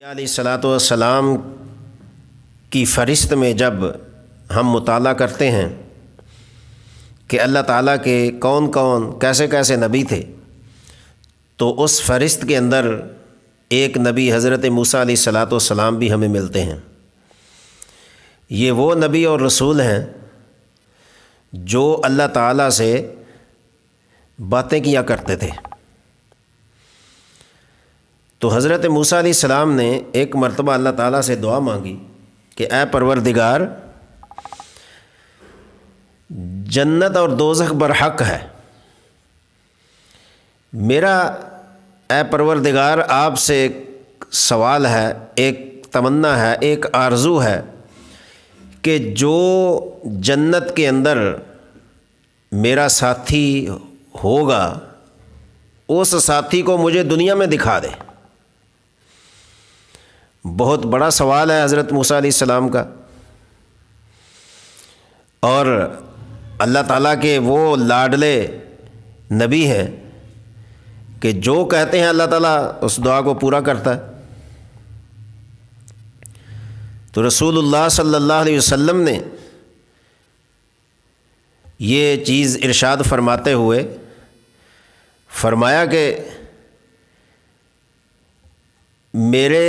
علیہ الصلاۃ والسلام کی فہرست میں جب ہم مطالعہ کرتے ہیں کہ اللہ تعالیٰ کے کون کون کیسے کیسے نبی تھے، تو اس فہرست کے اندر ایک نبی حضرت موسیٰ علیہ الصلاۃ والسلام بھی ہمیں ملتے ہیں۔ یہ وہ نبی اور رسول ہیں جو اللہ تعالیٰ سے باتیں کیا کرتے تھے۔ تو حضرت موسیٰ علیہ السلام نے ایک مرتبہ اللہ تعالیٰ سے دعا مانگی کہ اے پروردگار، جنت اور دوزخ برحق ہے، میرا اے پروردگار آپ سے ایک سوال ہے، ایک تمنا ہے، ایک آرزو ہے کہ جو جنت کے اندر میرا ساتھی ہوگا اس ساتھی کو مجھے دنیا میں دکھا دے۔ بہت بڑا سوال ہے حضرت موسیٰ علیہ السلام کا، اور اللہ تعالیٰ کے وہ لاڈلے نبی ہیں کہ جو کہتے ہیں اللہ تعالیٰ اس دعا کو پورا کرتا ہے۔ تو رسول اللہ صلی اللہ علیہ وسلم نے یہ چیز ارشاد فرماتے ہوئے فرمایا کہ میرے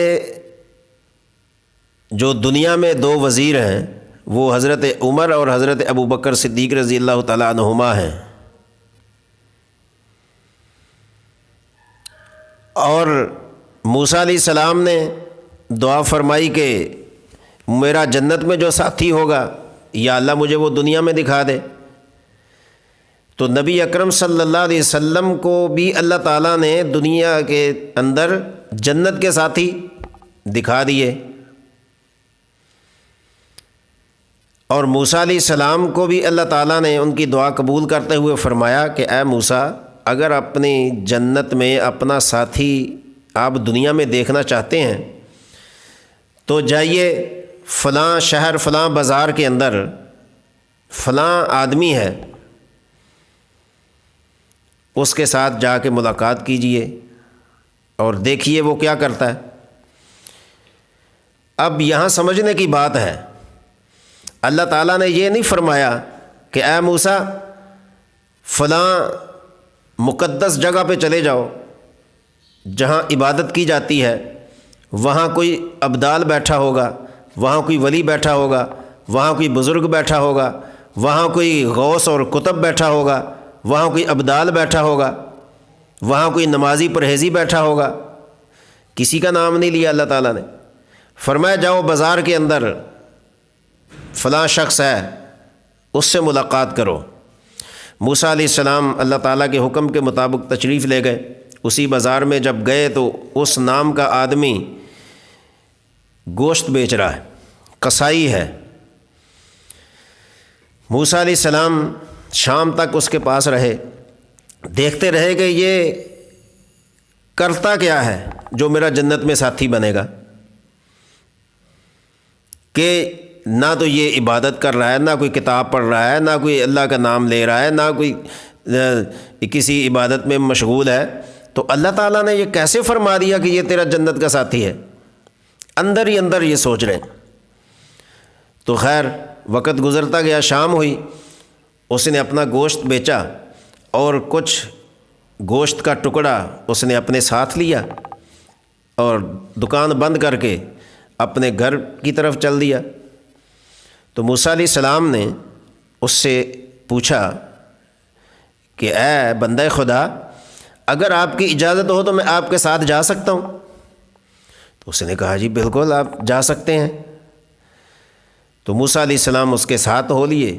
جو دنیا میں دو وزیر ہیں وہ حضرت عمر اور حضرت ابو بکر صدیق رضی اللہ تعالیٰ عنہما ہیں، اور موسیٰ علیہ السلام نے دعا فرمائی کہ میرا جنت میں جو ساتھی ہوگا یا اللہ مجھے وہ دنیا میں دکھا دے۔ تو نبی اکرم صلی اللہ علیہ وسلم کو بھی اللہ تعالیٰ نے دنیا کے اندر جنت کے ساتھی دکھا دیے، اور موسیٰ علیہ السلام کو بھی اللہ تعالیٰ نے ان کی دعا قبول کرتے ہوئے فرمایا کہ اے موسیٰ، اگر اپنی جنت میں اپنا ساتھی آپ دنیا میں دیکھنا چاہتے ہیں تو جائیے فلاں شہر فلاں بازار کے اندر فلاں آدمی ہے، اس کے ساتھ جا کے ملاقات کیجئے اور دیکھیے وہ کیا کرتا ہے۔ اب یہاں سمجھنے کی بات ہے، اللہ تعالیٰ نے یہ نہیں فرمایا کہ اے موسیٰ فلاں مقدس جگہ پہ چلے جاؤ جہاں عبادت کی جاتی ہے، وہاں کوئی ابدال بیٹھا ہوگا، وہاں کوئی ولی بیٹھا ہوگا، وہاں کوئی بزرگ بیٹھا ہوگا، وہاں کوئی غوث اور قطب بیٹھا ہوگا، وہاں کوئی ابدال بیٹھا ہوگا، وہاں کوئی نمازی پرہیزی بیٹھا ہوگا۔ کسی کا نام نہیں لیا اللہ تعالیٰ نے، فرمایا جاؤ بازار کے اندر فلاں شخص ہے اس سے ملاقات کرو۔ موسیٰ علیہ السلام اللہ تعالیٰ کے حکم کے مطابق تشریف لے گئے۔ اسی بازار میں جب گئے تو اس نام کا آدمی گوشت بیچ رہا ہے، قصائی ہے۔ موسیٰ علیہ السلام شام تک اس کے پاس رہے، دیکھتے رہے کہ یہ کرتا کیا ہے جو میرا جنت میں ساتھی بنے گا، کہ نہ تو یہ عبادت کر رہا ہے، نہ کوئی کتاب پڑھ رہا ہے، نہ کوئی اللہ کا نام لے رہا ہے، نہ کوئی کسی عبادت میں مشغول ہے، تو اللہ تعالیٰ نے یہ کیسے فرما دیا کہ یہ تیرا جنت کا ساتھی ہے؟ اندر ہی اندر یہ سوچ رہے ہیں۔ تو خیر وقت گزرتا گیا، شام ہوئی، اس نے اپنا گوشت بیچا اور کچھ گوشت کا ٹکڑا اس نے اپنے ساتھ لیا اور دکان بند کر کے اپنے گھر کی طرف چل دیا۔ تو موسیٰ علیہ السلام نے اس سے پوچھا کہ اے بندہ خدا، اگر آپ کی اجازت ہو تو میں آپ کے ساتھ جا سکتا ہوں؟ تو اس نے کہا جی بالکل آپ جا سکتے ہیں۔ تو موسیٰ علیہ السلام اس کے ساتھ ہو لیے۔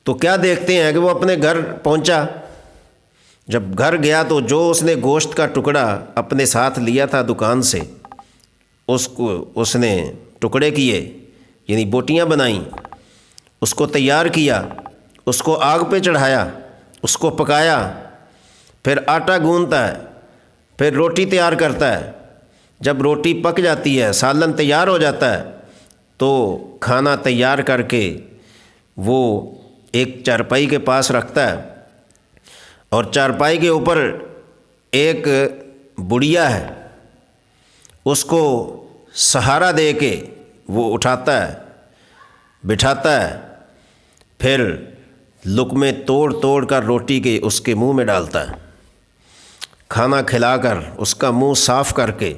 تو کیا دیکھتے ہیں کہ وہ اپنے گھر پہنچا، جب گھر گیا تو جو اس نے گوشت کا ٹکڑا اپنے ساتھ لیا تھا دکان سے، اس کو اس نے ٹکڑے کیے، یعنی بوٹیاں بنائیں، اس کو تیار کیا، اس کو آگ پہ چڑھایا، اس کو پکایا، پھر آٹا گوندتا ہے، پھر روٹی تیار کرتا ہے۔ جب روٹی پک جاتی ہے، سالن تیار ہو جاتا ہے، تو کھانا تیار کر کے وہ ایک چارپائی کے پاس رکھتا ہے، اور چارپائی کے اوپر ایک بڑھیا ہے، اس کو سہارا دے کے وہ اٹھاتا ہے، بٹھاتا ہے، پھر لقمے توڑ توڑ کر روٹی کے اس کے منہ میں ڈالتا ہے، کھانا کھلا کر اس کا منہ صاف کر کے،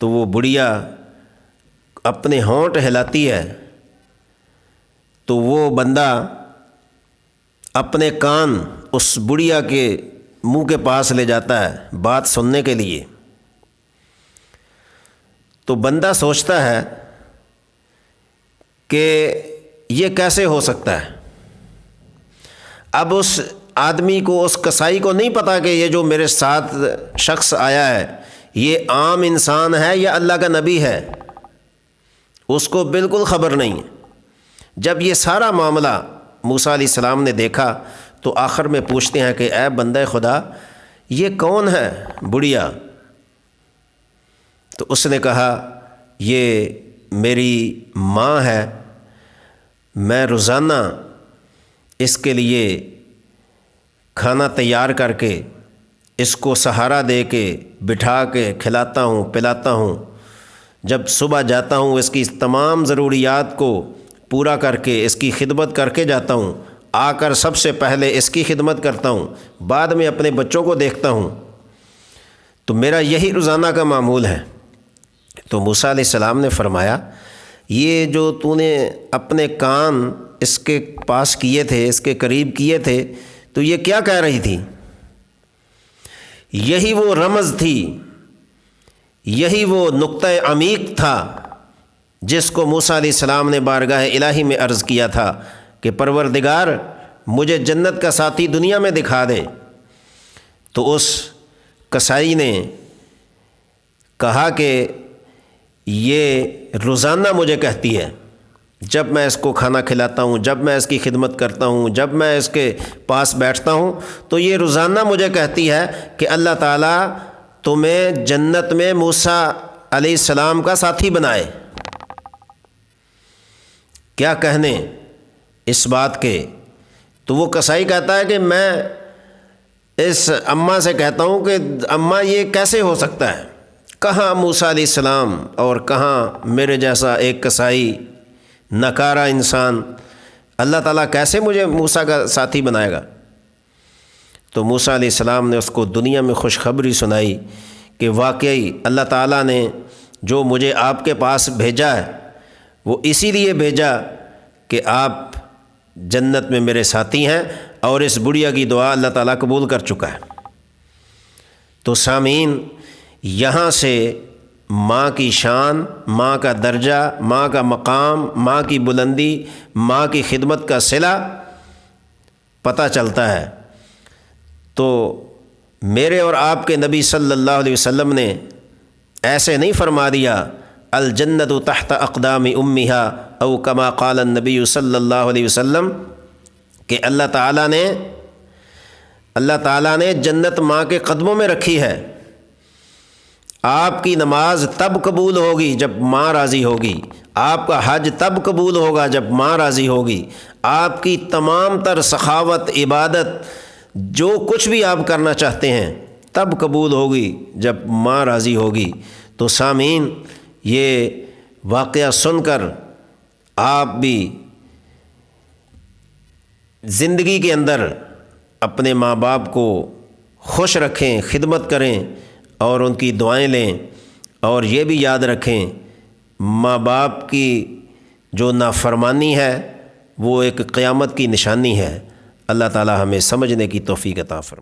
تو وہ بڑھیا اپنے ہونٹ ہلاتی ہے تو وہ بندہ اپنے کان اس بڑھیا کے منہ کے پاس لے جاتا ہے بات سننے کے لیے۔ تو بندہ سوچتا ہے کہ یہ کیسے ہو سکتا ہے؟ اب اس آدمی کو، اس کسائی کو نہیں پتا کہ یہ جو میرے ساتھ شخص آیا ہے یہ عام انسان ہے یا اللہ کا نبی ہے، اس کو بالکل خبر نہیں ہے۔ جب یہ سارا معاملہ موسیٰ علیہ السلام نے دیکھا تو آخر میں پوچھتے ہیں کہ اے بندہ خدا، یہ کون ہے بڑھیا؟ تو اس نے کہا یہ میری ماں ہے، میں روزانہ اس کے لیے کھانا تیار کر کے اس کو سہارا دے کے بٹھا کے کھلاتا ہوں، پلاتا ہوں، جب صبح جاتا ہوں اس کی تمام ضروریات کو پورا کر کے اس کی خدمت کر کے جاتا ہوں، آ کر سب سے پہلے اس کی خدمت کرتا ہوں، بعد میں اپنے بچوں کو دیکھتا ہوں، تو میرا یہی روزانہ کا معمول ہے۔ تو موسیٰ علیہ السلام نے فرمایا یہ جو تو نے اپنے کان اس کے پاس کیے تھے، اس کے قریب کیے تھے، تو یہ کیا کہہ رہی تھی؟ یہی وہ رمز تھی، یہی وہ نقطہ عمیق تھا جس کو موسیٰ علیہ السلام نے بارگاہ الہی میں عرض کیا تھا کہ پروردگار مجھے جنت کا ساتھی دنیا میں دکھا دے۔ تو اس کسائی نے کہا کہ یہ روزانہ مجھے کہتی ہے، جب میں اس کو کھانا کھلاتا ہوں، جب میں اس کی خدمت کرتا ہوں، جب میں اس کے پاس بیٹھتا ہوں، تو یہ روزانہ مجھے کہتی ہے کہ اللہ تعالیٰ تمہیں جنت میں موسیٰ علیہ السلام کا ساتھی بنائے۔ کیا کہنے اس بات کے؟ تو وہ کسائی کہتا ہے کہ میں اس اماں سے کہتا ہوں کہ اماں یہ کیسے ہو سکتا ہے؟ کہاں موسیٰ علیہ السلام اور کہاں میرے جیسا ایک کسائی نکارہ انسان، اللہ تعالیٰ کیسے مجھے موسیٰ کا ساتھی بنائے گا؟ تو موسیٰ علیہ السلام نے اس کو دنیا میں خوشخبری سنائی کہ واقعی اللہ تعالیٰ نے جو مجھے آپ کے پاس بھیجا ہے وہ اسی لیے بھیجا کہ آپ جنت میں میرے ساتھی ہیں، اور اس بڑھیا کی دعا اللہ تعالیٰ قبول کر چکا ہے۔ تو سامعین، یہاں سے ماں کی شان، ماں کا درجہ، ماں کا مقام، ماں کی بلندی، ماں کی خدمت کا صلہ پتہ چلتا ہے۔ تو میرے اور آپ کے نبی صلی اللہ علیہ وسلم نے ایسے نہیں فرما دیا الجنت تحت اقدام امہا او کما قال النبی صلی اللہ علیہ وسلم کہ اللہ تعالیٰ نے جنت ماں کے قدموں میں رکھی ہے۔ آپ کی نماز تب قبول ہوگی جب ماں راضی ہوگی، آپ کا حج تب قبول ہوگا جب ماں راضی ہوگی، آپ کی تمام تر سخاوت، عبادت، جو کچھ بھی آپ کرنا چاہتے ہیں تب قبول ہوگی جب ماں راضی ہوگی۔ تو سامعین، یہ واقعہ سن کر آپ بھی زندگی کے اندر اپنے ماں باپ کو خوش رکھیں، خدمت کریں اور ان کی دعائیں لیں، اور یہ بھی یاد رکھیں ماں باپ کی جو نافرمانی ہے وہ ایک قیامت کی نشانی ہے۔ اللہ تعالی ہمیں سمجھنے کی توفیق عطا فرمائے۔